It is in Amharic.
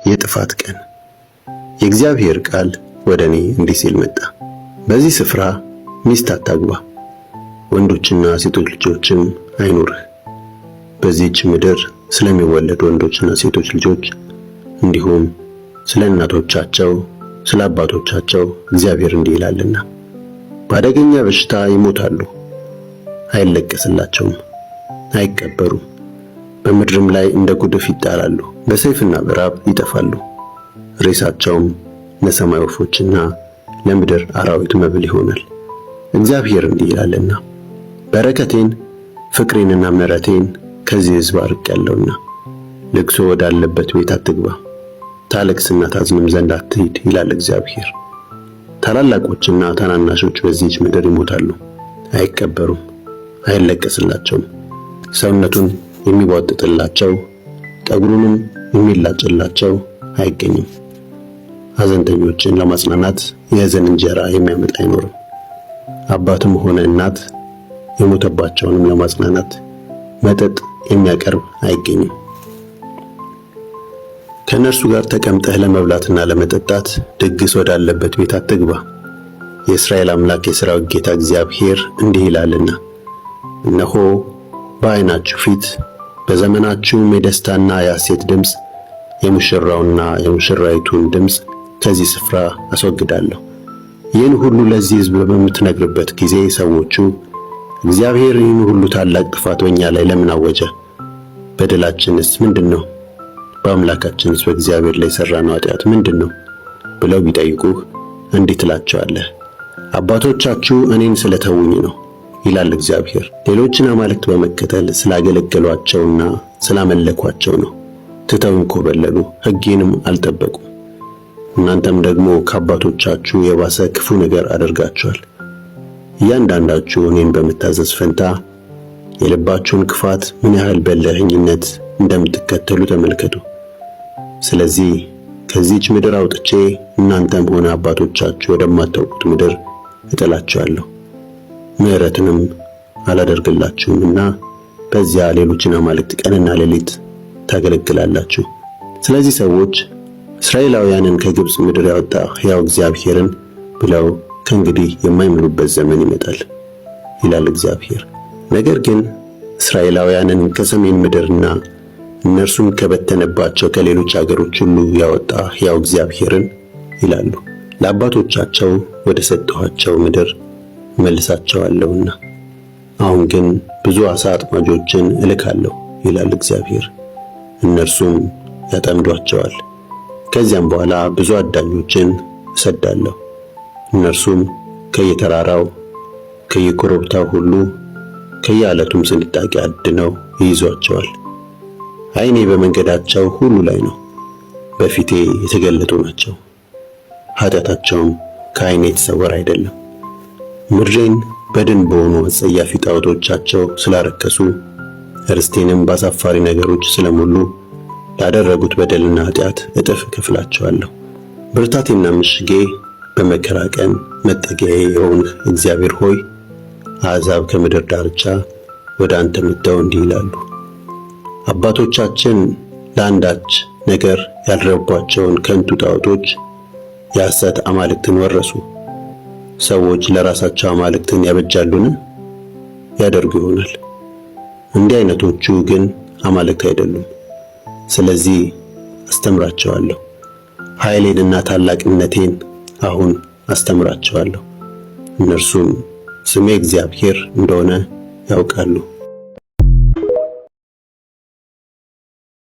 የጥፋት ቀን። የእግዚአብሔር ቃል ወደ እኔ እንዲህ ሲል መጣ። በዚህ ስፍራ ሚስት አታግባ፣ ወንዶችና ሴቶች ልጆችም አይኑርህ። በዚህች ምድር ስለሚወለዱ ወንዶችና ሴቶች ልጆች እንዲሁም ስለ እናቶቻቸው ስለ አባቶቻቸው እግዚአብሔር እንዲህ ይላልና በአደገኛ በሽታ ይሞታሉ፣ አይለቀስላቸውም፣ አይቀበሩም። በምድርም ላይ እንደ ጉድፍ ይጣላሉ፣ በሰይፍና በራብ ይጠፋሉ። ሬሳቸውም ለሰማይ ወፎችና ለምድር አራዊት መብል ይሆናል። እግዚአብሔር እንዲህ ይላልና በረከቴን ፍቅሬንና ምሕረቴን ከዚህ ሕዝብ አርቄአለሁና ልቅሶ ወዳለበት ቤት አትግባ፣ ታለቅስና ታዝንም ዘንድ አትሂድ ይላል እግዚአብሔር። ታላላቆችና ታናናሾች በዚህች ምድር ይሞታሉ፣ አይቀበሩም፣ አይለቀስላቸውም። ሰውነቱን የሚቧጥጥላቸው ጠጉሩንም የሚላጭላቸው አይገኝም። ሐዘንተኞችን ለማጽናናት የሐዘን እንጀራ የሚያመጣ አይኖርም። አባትም ሆነ እናት የሞተባቸውንም ለማጽናናት መጠጥ የሚያቀርብ አይገኝም። ከእነርሱ ጋር ተቀምጠህ ለመብላትና ለመጠጣት ድግስ ወዳለበት ቤት አትግባ። የእስራኤል አምላክ የሠራዊት ጌታ እግዚአብሔር እንዲህ ይላልና እነሆ በዓይናችሁ ፊት በዘመናችሁም የደስታና የሐሴት ድምፅ የሙሽራውና የሙሽራይቱን ድምፅ ከዚህ ስፍራ አስወግዳለሁ። ይህን ሁሉ ለዚህ ሕዝብ በምትነግርበት ጊዜ ሰዎቹ እግዚአብሔር ይህን ሁሉ ታላቅ ጥፋት በእኛ ላይ ለምን አወጀ? በደላችንስ ምንድነው? በአምላካችንስ በእግዚአብሔር ላይ የሠራነው ኃጢአት ምንድነው? ብለው ቢጠይቁህ እንዲህ ትላቸዋለህ፣ አባቶቻችሁ እኔን ስለተውኝ ነው ይላል እግዚአብሔር። ሌሎችን አማልክት በመከተል ስላገለገሏቸውና ስላመለኳቸው ነው። ትተውኝ ኮበለሉ፣ ሕጌንም አልጠበቁም። እናንተም ደግሞ ከአባቶቻችሁ የባሰ ክፉ ነገር አድርጋችኋል። እያንዳንዳችሁ እኔን በመታዘዝ ፈንታ የልባችሁን ክፋት ምን ያህል በእልህኝነት እንደምትከተሉ ተመልከቱ። ስለዚህ ከዚህች ምድር አውጥቼ እናንተም ሆነ አባቶቻችሁ ወደማታውቁት ምድር እጥላችኋለሁ። ምሕረትንም አላደርግላችሁምና በዚያ ሌሎችን አማልክት ቀንና ሌሊት ታገለግላላችሁ። ስለዚህ ሰዎች እስራኤላውያንን ከግብፅ ምድር ያወጣ ሕያው እግዚአብሔርን ብለው ከእንግዲህ የማይምሉበት ዘመን ይመጣል ይላል እግዚአብሔር። ነገር ግን እስራኤላውያንን ከሰሜን ምድርና እነርሱን ከበተነባቸው ከሌሎች አገሮች ሁሉ ያወጣ ሕያው እግዚአብሔርን ይላሉ ለአባቶቻቸው ወደ ሰጠኋቸው ምድር መልሳቸዋለሁና። አሁን ግን ብዙ ዓሣ አጥማጆችን እልካለሁ ይላል እግዚአብሔር፣ እነርሱም ያጠምዷቸዋል። ከዚያም በኋላ ብዙ አዳኞችን እሰዳለሁ፣ እነርሱም ከየተራራው ከየኮረብታው ሁሉ ከየዓለቱም ስንጣቂ አድነው ይይዟቸዋል። ዓይኔ በመንገዳቸው ሁሉ ላይ ነው፣ በፊቴ የተገለጡ ናቸው። ኃጢአታቸውም ከዓይኔ የተሰወረ አይደለም። ምድሬን በድን በሆኑ አጸያፊ ጣዖቶቻቸው ስላረከሱ ርስቴንም በአሳፋሪ ነገሮች ስለሞሉ ላደረጉት በደልና ኃጢአት እጥፍ እከፍላቸዋለሁ። ብርታቴና ምሽጌ በመከራ ቀን መጠጊያዬ የሆንህ እግዚአብሔር ሆይ አሕዛብ ከምድር ዳርቻ ወደ አንተ መጥተው እንዲህ ይላሉ፣ አባቶቻችን ለአንዳች ነገር ያልረቧቸውን ከንቱ ጣዖቶች የሐሰት አማልክትን ወረሱ። ሰዎች ለራሳቸው አማልክትን ያበጃሉን? ያደርጉ ይሆናል። እንዲህ አይነቶቹ ግን አማልክት አይደሉም። ስለዚህ አስተምራቸዋለሁ፣ ኃይሌንና ታላቅነቴን አሁን አስተምራቸዋለሁ። እነርሱም ስሜ እግዚአብሔር እንደሆነ ያውቃሉ።